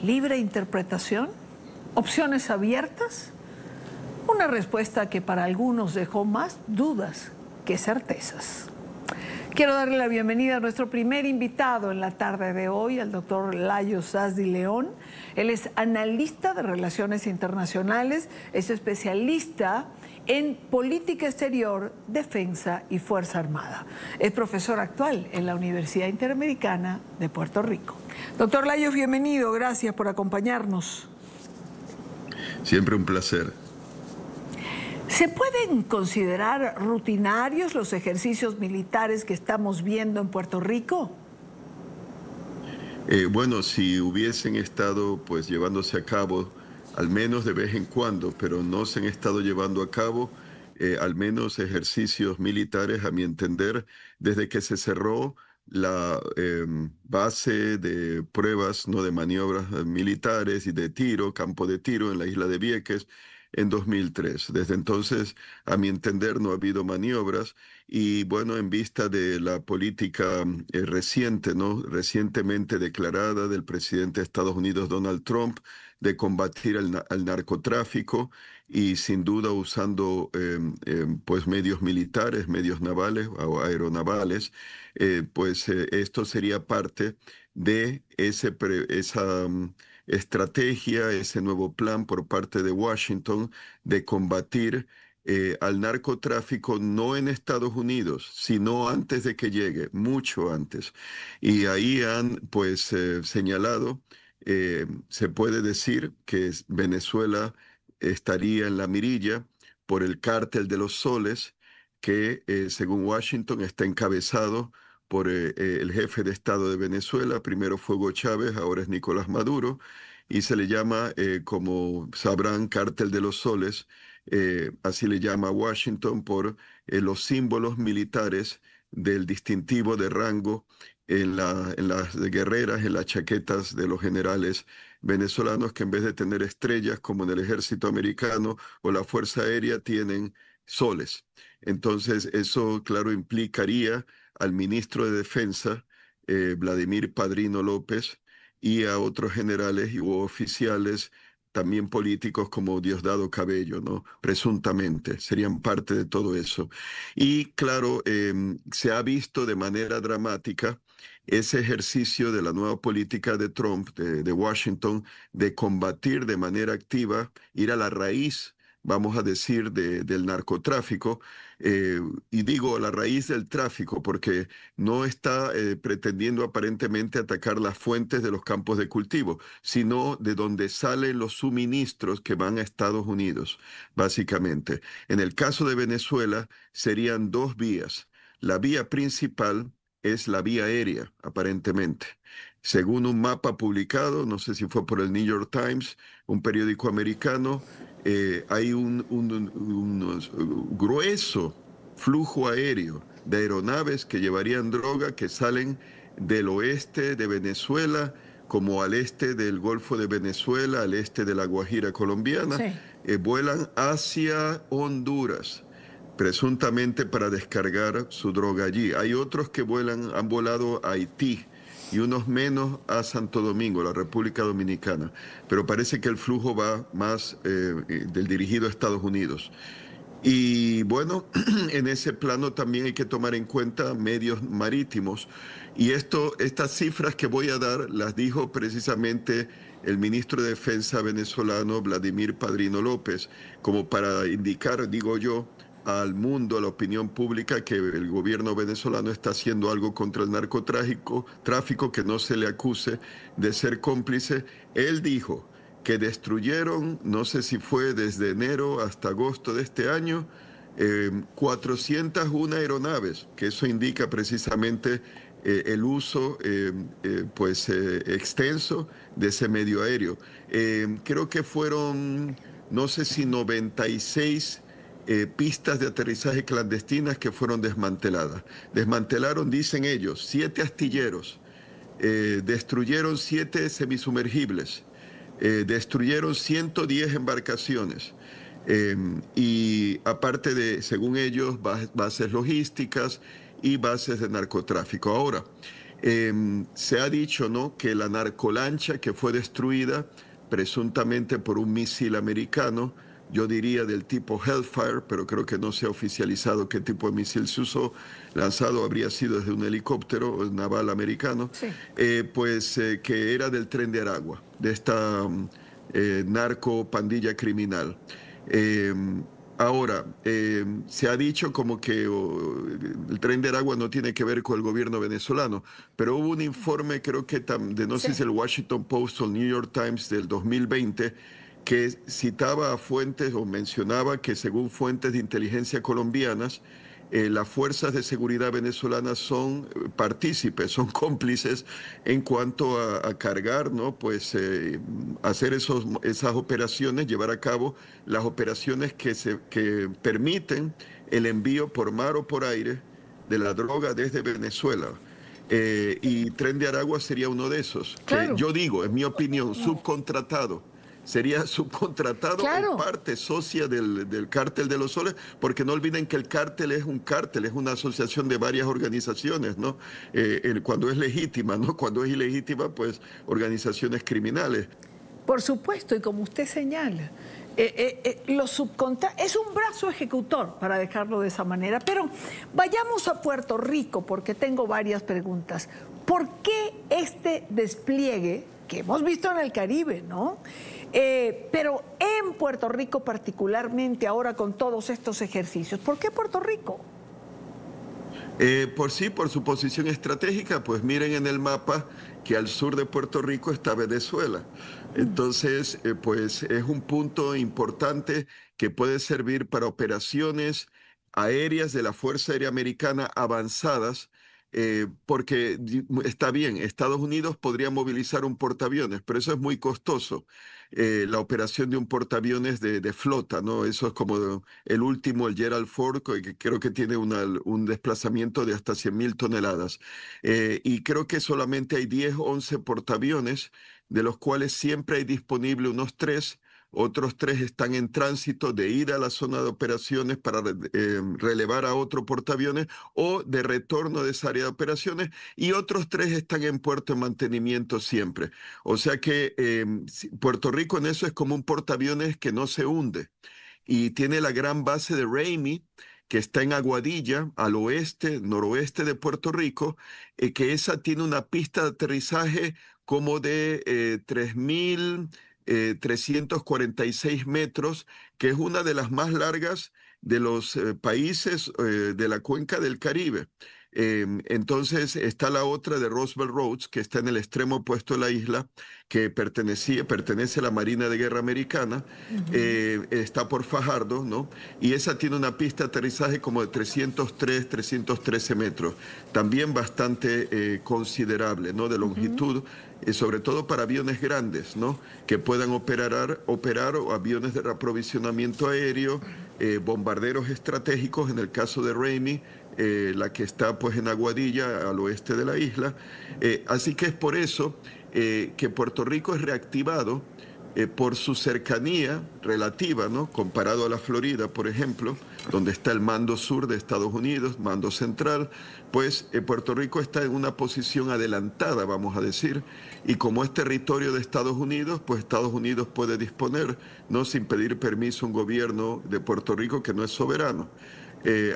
¿Libre interpretación? ¿Opciones abiertas? Una respuesta que para algunos dejó más dudas que certezas. Quiero darle la bienvenida a nuestro primer invitado en la tarde de hoy, al doctor Layo Sasdi León. Él es analista de Relaciones Internacionales, es especialista en política exterior, defensa y Fuerza Armada. Es profesor actual en la Universidad Interamericana de Puerto Rico. Doctor Layo, bienvenido, gracias por acompañarnos. Siempre un placer. ¿Se pueden considerar rutinarios los ejercicios militares que estamos viendo en Puerto Rico? Bueno, si hubiesen estado pues llevándose a cabo, al menos de vez en cuando, pero no se han estado llevando a cabo, al menos ejercicios militares, a mi entender, desde que se cerró la base de pruebas, no de maniobras militares y de tiro, campo de tiro en la isla de Vieques, en 2003. Desde entonces, a mi entender, no ha habido maniobras y bueno, en vista de la política reciente, ¿no? Recientemente declarada del presidente de Estados Unidos, Donald Trump, de combatir al narcotráfico y sin duda usando pues medios militares, medios navales o aeronavales, esto sería parte de esa estrategia, ese nuevo plan por parte de Washington de combatir al narcotráfico no en Estados Unidos, sino antes de que llegue, mucho antes. Y ahí han pues señalado, se puede decir que Venezuela estaría en la mirilla por el cártel de los soles, que según Washington está encabezado por el jefe de Estado de Venezuela. Primero fue Hugo Chávez, ahora es Nicolás Maduro, y se le llama, como sabrán, Cártel de los Soles, así le llama Washington por los símbolos militares del distintivo de rango en las guerreras, en las chaquetas de los generales venezolanos, que en vez de tener estrellas como en el ejército americano o la Fuerza Aérea, tienen soles. Entonces, eso, claro, implicaría al ministro de Defensa, Vladimir Padrino López, y a otros generales u oficiales, también políticos como Diosdado Cabello, ¿no? Presuntamente, serían parte de todo eso. Y claro, se ha visto de manera dramática ese ejercicio de la nueva política de Trump, de Washington, de combatir de manera activa, ir a la raíz, vamos a decir, del narcotráfico, y digo la raíz del tráfico porque no está pretendiendo aparentemente atacar las fuentes de los campos de cultivo, sino de donde salen los suministros que van a Estados Unidos, básicamente. En el caso de Venezuela, serían dos vías. La vía principal es la vía aérea, aparentemente. Según un mapa publicado, no sé si fue por el New York Times, un periódico americano, hay un grueso flujo aéreo de aeronaves que llevarían droga, que salen del oeste de Venezuela, como al este del Golfo de Venezuela, al este de la Guajira colombiana, Sí. vuelan hacia Honduras, presuntamente para descargar su droga allí. Hay otros que han volado a Haití y unos menos a Santo Domingo, la República Dominicana. Pero parece que el flujo va más del dirigido a Estados Unidos. Y bueno, en ese plano también hay que tomar en cuenta medios marítimos. Y estas cifras que voy a dar las dijo precisamente el ministro de Defensa venezolano, Vladimir Padrino López, como para indicar, digo yo, al mundo, a la opinión pública, que el gobierno venezolano está haciendo algo contra el tráfico, que no se le acuse de ser cómplice. Él dijo que destruyeron, no sé si fue desde enero hasta agosto de este año, 401 aeronaves, que eso indica precisamente el uso extenso de ese medio aéreo. Creo que fueron, no sé si 96 pistas de aterrizaje clandestinas que fueron desmanteladas. Desmantelaron, dicen ellos, 7 astilleros, destruyeron 7 semisumergibles, destruyeron 110 embarcaciones. Y aparte de, según ellos, bases logísticas y bases de narcotráfico. Ahora, Se ha dicho, ¿no?, que la narcolancha que fue destruida presuntamente por un misil americano, yo diría del tipo Hellfire, pero creo que no se ha oficializado qué tipo de misil se usó, lanzado habría sido desde un helicóptero naval americano, Sí. que era del Tren de Aragua, de esta narco pandilla criminal. Eh, Ahora, se ha dicho como que el Tren de Aragua no tiene que ver con el gobierno venezolano, pero hubo un informe, creo que de no sé si Sí. el Washington Post o el New York Times del 2020, que citaba a fuentes o mencionaba que según fuentes de inteligencia colombianas, las fuerzas de seguridad venezolanas son partícipes, son cómplices en cuanto a cargar, ¿no? Pues hacer esas operaciones, llevar a cabo las operaciones que permiten el envío por mar o por aire de la droga desde Venezuela. Y Tren de Aragua sería uno de esos, que Claro, yo digo, en mi opinión, subcontratado. Sería subcontratado o claro. parte socia del cártel de los soles, porque no olviden que el cártel es un cártel, es una asociación de varias organizaciones, ¿no? Cuando es legítima, ¿no? Cuando es ilegítima, pues organizaciones criminales. Por supuesto, y como usted señala, es un brazo ejecutor, para dejarlo de esa manera. Pero vayamos a Puerto Rico, porque tengo varias preguntas. ¿Por qué este despliegue que hemos visto en el Caribe, ¿no? Pero en Puerto Rico particularmente ahora con todos estos ejercicios? ¿Por qué Puerto Rico? Por su posición estratégica, pues miren en el mapa que al sur de Puerto Rico está Venezuela. Entonces, pues es un punto importante que puede servir para operaciones aéreas de la Fuerza Aérea Americana avanzadas, porque está bien, Estados Unidos podría movilizar un portaaviones, pero eso es muy costoso. La operación de un portaaviones de flota, ¿no? Eso es como el último, el Gerald Ford, que creo que tiene un desplazamiento de hasta 100.000 toneladas. Y creo que solamente hay 10 o 11 portaaviones, de los cuales siempre hay disponible unos 3. Otros 3 están en tránsito de ida a la zona de operaciones para relevar a otro portaaviones o de retorno de esa área de operaciones, y otros 3 están en puerto de mantenimiento siempre. O sea que Puerto Rico en eso es como un portaaviones que no se hunde, y tiene la gran base de Ramey, que está en Aguadilla, al oeste, noroeste de Puerto Rico, que esa tiene una pista de aterrizaje como de 3.346 metros, que es una de las más largas de los países de la cuenca del Caribe. Entonces está la otra de Roosevelt Roads, que está en el extremo opuesto de la isla, que pertenece a la Marina de Guerra Americana, está por Fajardo, ¿no? Y esa tiene una pista de aterrizaje como de 303, 313 metros, también bastante considerable, ¿no? De longitud, sobre todo para aviones grandes, ¿no? Que puedan operar o aviones de reaprovisionamiento aéreo, bombarderos estratégicos, en el caso de Ramey, la que está pues en Aguadilla, al oeste de la isla. Así que es por eso que Puerto Rico es reactivado por su cercanía relativa, ¿no? Comparado a la Florida, por ejemplo, donde está el mando sur de Estados Unidos, mando central, pues Puerto Rico está en una posición adelantada, vamos a decir, y como es territorio de Estados Unidos, pues Estados Unidos puede disponer, ¿no? Sin pedir permiso a un gobierno de Puerto Rico que no es soberano.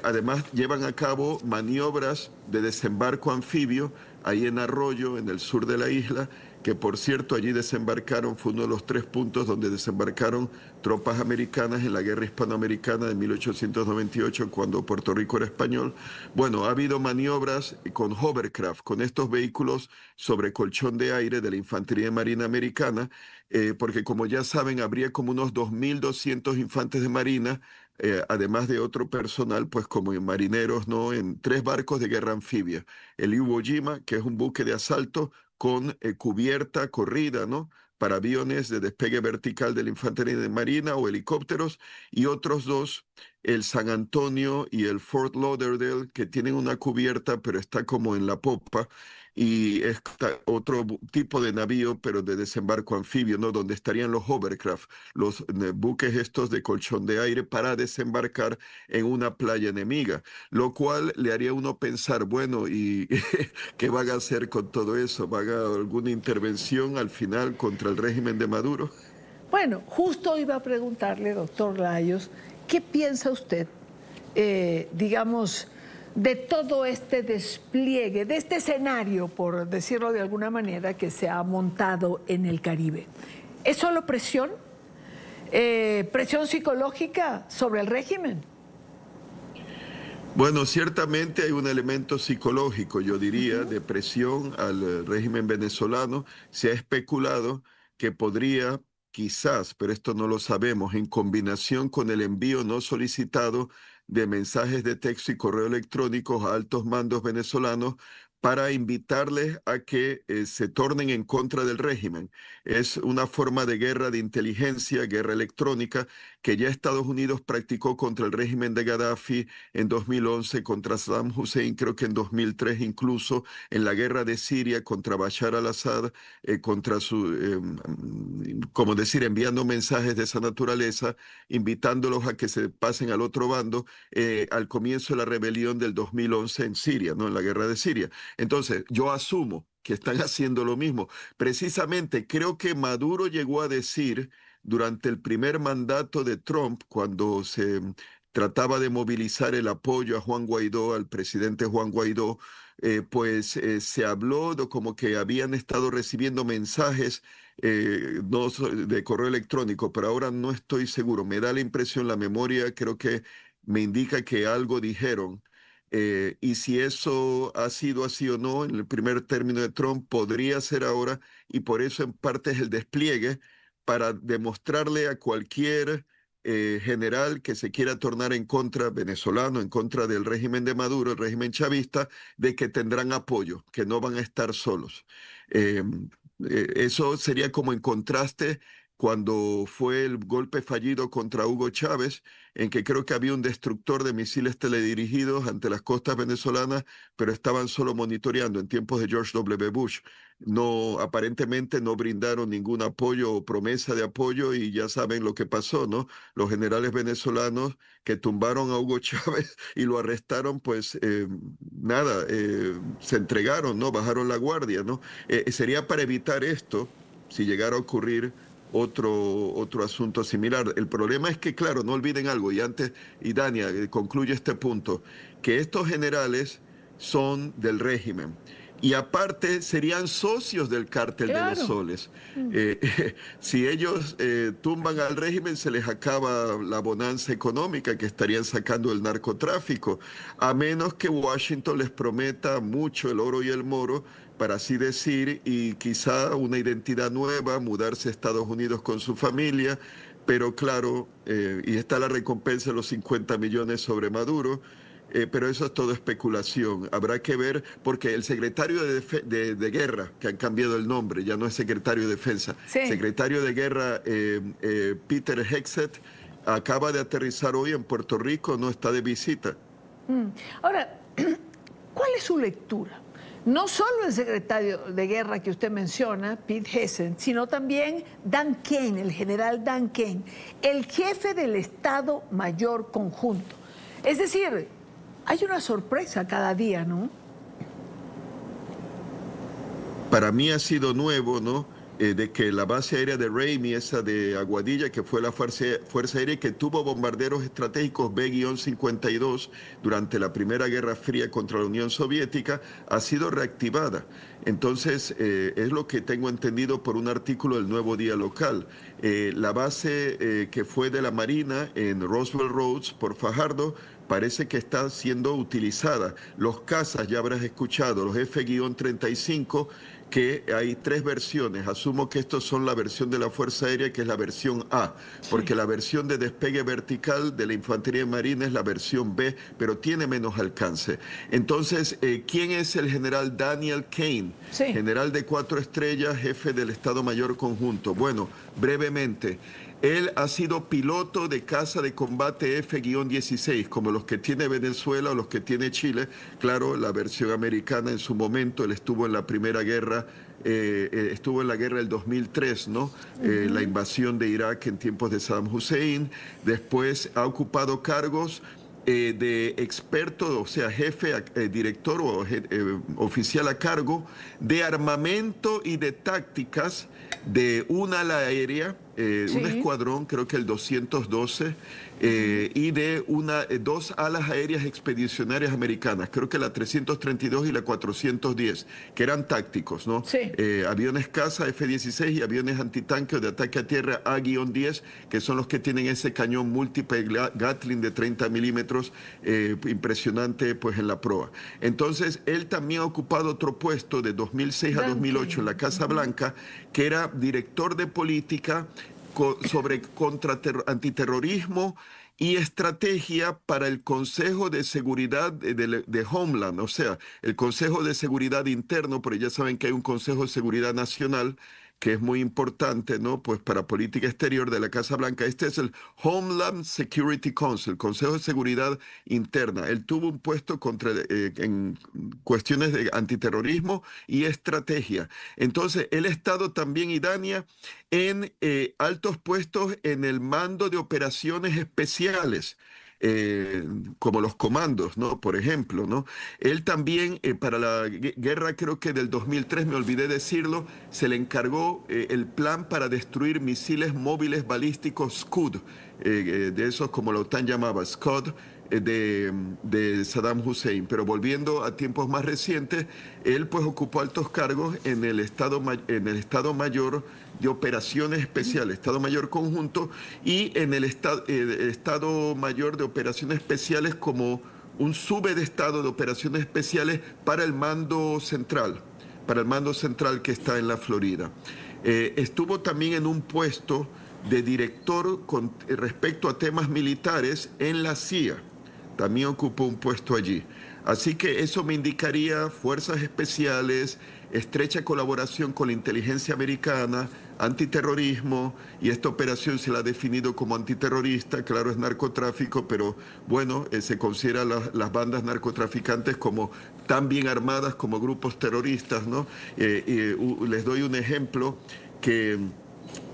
Además, llevan a cabo maniobras de desembarco anfibio ahí en Arroyo, en el sur de la isla, que por cierto allí desembarcaron, fue uno de los 3 puntos donde desembarcaron tropas americanas en la guerra hispanoamericana de 1898, cuando Puerto Rico era español. Bueno, ha habido maniobras con hovercraft, con estos vehículos sobre colchón de aire de la Infantería Marina Americana, porque como ya saben, habría como unos 2.200 infantes de marina, además de otro personal, pues como marineros, ¿no? En 3 barcos de guerra anfibia. El Iwo Jima, que es un buque de asalto con cubierta corrida, ¿no? Para aviones de despegue vertical de la Infantería de Marina o helicópteros, y otros 2, el San Antonio y el Fort Lauderdale, que tienen una cubierta, pero está como en la popa. y otro tipo de navío, pero de desembarco anfibio, ¿no? Donde estarían los hovercraft, los buques estos de colchón de aire para desembarcar en una playa enemiga, lo cual le haría a uno pensar, bueno, ¿y qué van a hacer con todo eso? ¿Van a alguna intervención al final contra el régimen de Maduro? Bueno, justo iba a preguntarle, doctor Layos, ¿qué piensa usted, digamos, de todo este despliegue, de este escenario, por decirlo de alguna manera, que se ha montado en el Caribe? ¿Es solo presión? ¿Presión psicológica sobre el régimen? Bueno, ciertamente hay un elemento psicológico, yo diría, de presión al régimen venezolano. Se ha especulado que podría, quizás, pero esto no lo sabemos, en combinación con el envío no solicitado de mensajes de texto y correo electrónicos a altos mandos venezolanos para invitarles a que se tornen en contra del régimen. Es una forma de guerra de inteligencia, guerra electrónica, que ya Estados Unidos practicó contra el régimen de Gaddafi en 2011, contra Saddam Hussein, creo que en 2003 incluso, en la guerra de Siria contra Bashar al-Assad, contra como decir, enviando mensajes de esa naturaleza, invitándolos a que se pasen al otro bando, al comienzo de la rebelión del 2011 en Siria, ¿no? En la guerra de Siria. Entonces, yo asumo que están haciendo lo mismo. Precisamente, creo que Maduro llegó a decir durante el primer mandato de Trump, cuando se trataba de movilizar el apoyo a Juan Guaidó, al presidente Juan Guaidó, se habló de como que habían estado recibiendo mensajes no de correo electrónico, pero ahora no estoy seguro. Me da la impresión, la memoria creo que me indica que algo dijeron. Y si eso ha sido así o no en el primer término de Trump, podría ser ahora, y por eso en parte es el despliegue para demostrarle a cualquier general que se quiera tornar en contra, venezolano, en contra del régimen de Maduro, el régimen chavista, de que tendrán apoyo, que no van a estar solos. Eh, Eso sería como en contraste cuando fue el golpe fallido contra Hugo Chávez, en que creo que había un destructor de misiles teledirigidos ante las costas venezolanas, pero estaban solo monitoreando en tiempos de George W. Bush. No, aparentemente no brindaron ningún apoyo o promesa de apoyo y ya saben lo que pasó, ¿no? Los generales venezolanos que tumbaron a Hugo Chávez y lo arrestaron, pues nada, se entregaron, ¿no? Bajaron la guardia, ¿no? Sería para evitar esto, si llegara a ocurrir otro asunto similar. El problema es que, claro, no olviden algo, y antes, y Dania, concluye este punto, que estos generales son del régimen. Y aparte serían socios del cártel de los Claro. soles. Si ellos tumban al régimen, se les acaba la bonanza económica que estarían sacando del narcotráfico, a menos que Washington les prometa mucho el oro y el moro, para así decir, y quizá una identidad nueva, mudarse a Estados Unidos con su familia, pero claro, y está la recompensa de los 50 millones sobre Maduro. Pero eso es todo especulación. Habrá que ver, porque el secretario de Guerra, que han cambiado el nombre, ya no es secretario de Defensa, Sí. secretario de Guerra Peter Hegseth, acaba de aterrizar hoy en Puerto Rico, no está de visita. Ahora, ¿cuál es su lectura? No solo el secretario de guerra que usted menciona, Pete Hegseth, sino también Dan Kane, el general Dan Kane, el jefe del Estado Mayor Conjunto. Es decir, hay una sorpresa cada día, ¿no? Para mí ha sido nuevo, ¿no? De que la base aérea de Ramey, esa de Aguadilla, que fue la fuerza aérea que tuvo bombarderos estratégicos B-52 durante la Primera Guerra Fría contra la Unión Soviética, ha sido reactivada. Entonces, es lo que tengo entendido por un artículo del Nuevo Día Local. La base que fue de la Marina en Roosevelt Roads, por Fajardo, parece que está siendo utilizada. Los cazas, ya habrás escuchado, los F-35, que hay tres versiones. Asumo que estos son la versión de la Fuerza Aérea, que es la versión A, porque Sí. la versión de despegue vertical de la Infantería Marina es la versión B, pero tiene menos alcance. Entonces, ¿quién es el general Daniel Kane? Sí. General de 4 estrellas, jefe del Estado Mayor Conjunto. Bueno, brevemente, Él ha sido piloto de caza de combate F-16, como los que tiene Venezuela o los que tiene Chile. Claro, la versión americana en su momento, él estuvo en la Primera Guerra, estuvo en la guerra del 2003, ¿no? La invasión de Irak en tiempos de Saddam Hussein. Después ha ocupado cargos de experto, o sea, jefe, director o oficial a cargo de armamento y de tácticas de un ala aérea, un escuadrón, creo que el 212, y de dos alas aéreas expedicionarias americanas, creo que la 332 y la 410, que eran tácticos, ¿no? Sí. Aviones caza F-16 y aviones antitanque o de ataque a tierra A-10, que son los que tienen ese cañón múltiple Gatling de 30 milímetros, impresionante pues en la proa. Entonces, él también ha ocupado otro puesto de 2006 a 2008 en la Casa Blanca, que era director de política sobre antiterrorismo y estrategia para el Consejo de Seguridad de Homeland, o sea, el Consejo de Seguridad Interno, pero ya saben que hay un Consejo de Seguridad Nacional que es muy importante, ¿no? Pues para política exterior de la Casa Blanca. Este es el Homeland Security Council, Consejo de Seguridad Interna. Él tuvo un puesto en cuestiones de antiterrorismo y estrategia. Entonces, él ha estado también, Idania, en altos puestos en el mando de operaciones especiales. Como los comandos, ¿no? Por ejemplo, ¿no? Él también, para la guerra, creo que del 2003, me olvidé decirlo, se le encargó el plan para destruir misiles móviles balísticos Scud, de esos como la OTAN llamaba, Scud, de Saddam Hussein. Pero volviendo a tiempos más recientes, él pues ocupó altos cargos en el Estado Mayor de Operaciones Especiales, Estado Mayor Conjunto, y en el Estado Mayor de Operaciones Especiales como un subestado de Operaciones Especiales para el mando central que está en la Florida. Estuvo también en un puesto de director respecto a temas militares en la CIA. También ocupó un puesto allí. Así que eso me indicaría fuerzas especiales, estrecha colaboración con la inteligencia americana, antiterrorismo, y esta operación se la ha definido como antiterrorista, claro, es narcotráfico, pero bueno, se considera las bandas narcotraficantes como tan bien armadas como grupos terroristas, ¿no? Les doy un ejemplo que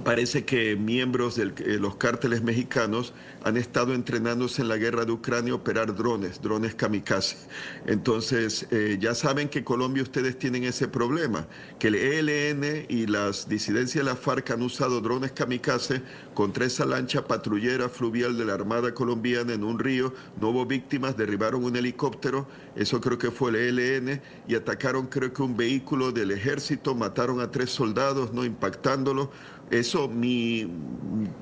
parece que miembros de los cárteles mexicanos han estado entrenándose en la guerra de Ucrania a operar drones kamikaze. Entonces, ya saben que Colombia ustedes tienen ese problema, que el ELN y las disidencias de la FARC han usado drones kamikaze contra esa lancha patrullera fluvial de la Armada colombiana en un río. No hubo víctimas, derribaron un helicóptero, eso creo que fue el ELN, y atacaron creo que un vehículo del ejército, mataron a 3 soldados, no impactándolos. Eso,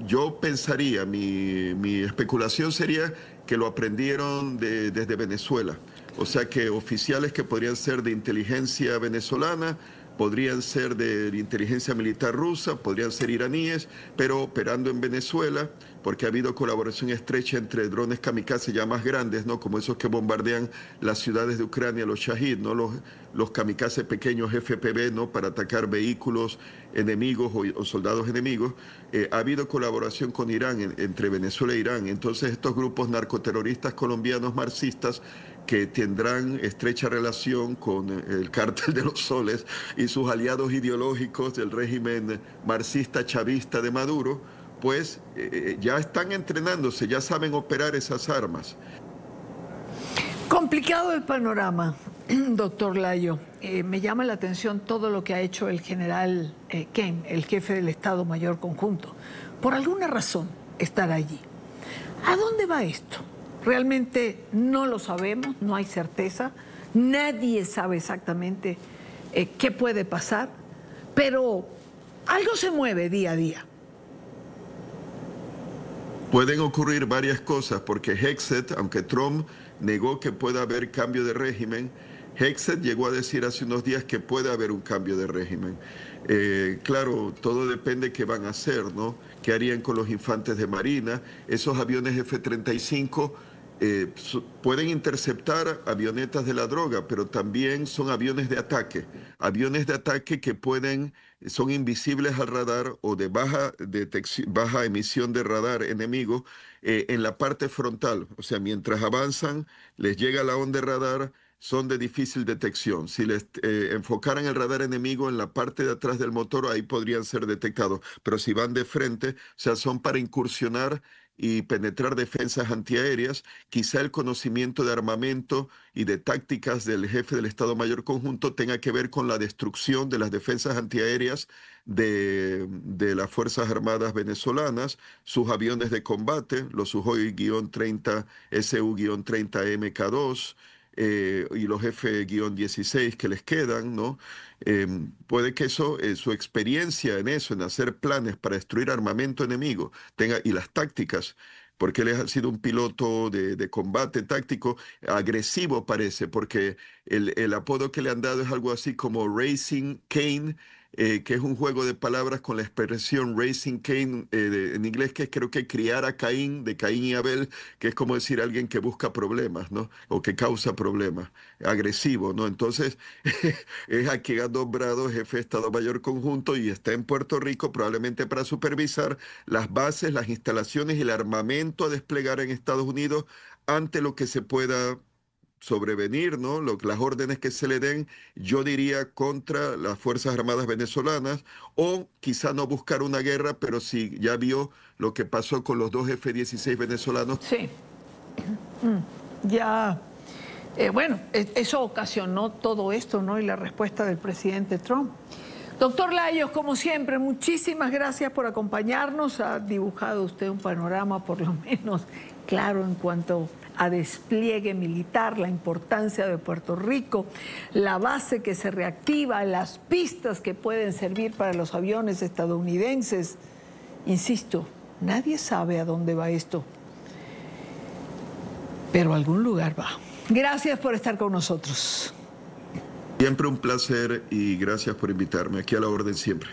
yo pensaría, mi especulación sería que lo aprendieron desde Venezuela. O sea que oficiales que podrían ser de inteligencia venezolana, podrían ser de inteligencia militar rusa, podrían ser iraníes, pero operando en Venezuela, porque ha habido colaboración estrecha entre drones kamikaze ya más grandes, ¿no? Como esos que bombardean las ciudades de Ucrania, los Shahid, ¿no? Los kamikaze pequeños FPV, ¿no? Para atacar vehículos enemigos o soldados enemigos. Ha habido colaboración con Irán, entre Venezuela e Irán. Entonces estos grupos narcoterroristas colombianos marxistas que tendrán estrecha relación con el Cártel de los Soles y sus aliados ideológicos del régimen marxista chavista de Maduro, pues ya están entrenándose, ya saben operar esas armas. Complicado el panorama, doctor Layo. Me llama la atención todo lo que ha hecho el general Ken, el jefe del Estado Mayor Conjunto. Por alguna razón estará allí. ¿A dónde va esto? Realmente no lo sabemos, no hay certeza, nadie sabe exactamente qué puede pasar, pero algo se mueve día a día. Pueden ocurrir varias cosas, porque Hegseth, aunque Trump negó que pueda haber cambio de régimen, Hegseth llegó a decir hace unos días que puede haber un cambio de régimen. Claro, todo depende de qué van a hacer, ¿no? ¿Qué harían con los infantes de Marina? Esos aviones F-35 pueden interceptar avionetas de la droga, pero también son aviones de ataque que son invisibles al radar o de baja emisión de radar enemigo en la parte frontal. O sea, mientras avanzan, les llega la onda de radar, son de difícil detección. Si les enfocaran el radar enemigo en la parte de atrás del motor, ahí podrían ser detectados. Pero si van de frente, o sea, son para incursionar y penetrar defensas antiaéreas. Quizá el conocimiento de armamento y de tácticas del jefe del Estado Mayor Conjunto tenga que ver con la destrucción de las defensas antiaéreas de las Fuerzas Armadas venezolanas, sus aviones de combate, los Sukhoi-30 Su-30 MK2, y los F-16 que les quedan, ¿no? Puede que eso, su experiencia en eso, en hacer planes para destruir armamento enemigo, y las tácticas, porque él ha sido un piloto de combate táctico agresivo, parece, porque el apodo que le han dado es algo así como Racing Kane, que es un juego de palabras con la expresión Racing Cain, en inglés, que es, creo que criar a Caín, de Caín y Abel, que es como decir alguien que busca problemas, ¿no? O que causa problemas, agresivo, ¿no? Entonces, es a quien han nombrado jefe de Estado Mayor Conjunto y está en Puerto Rico probablemente para supervisar las bases, las instalaciones y el armamento a desplegar en Estados Unidos ante lo que se pueda sobrevenir, ¿no? Las órdenes que se le den, yo diría, contra las Fuerzas Armadas venezolanas, o quizá no buscar una guerra, pero si ya vio lo que pasó con los dos F-16 venezolanos. Sí, ya, bueno, eso ocasionó todo esto, ¿no? Y la respuesta del presidente Trump. Doctor Lajos, como siempre, muchísimas gracias por acompañarnos. Ha dibujado usted un panorama, por lo menos, claro en cuanto a despliegue militar, la importancia de Puerto Rico, la base que se reactiva, las pistas que pueden servir para los aviones estadounidenses. Insisto, nadie sabe a dónde va esto, pero a algún lugar va. Gracias por estar con nosotros. Siempre un placer y gracias por invitarme. Aquí a la orden siempre.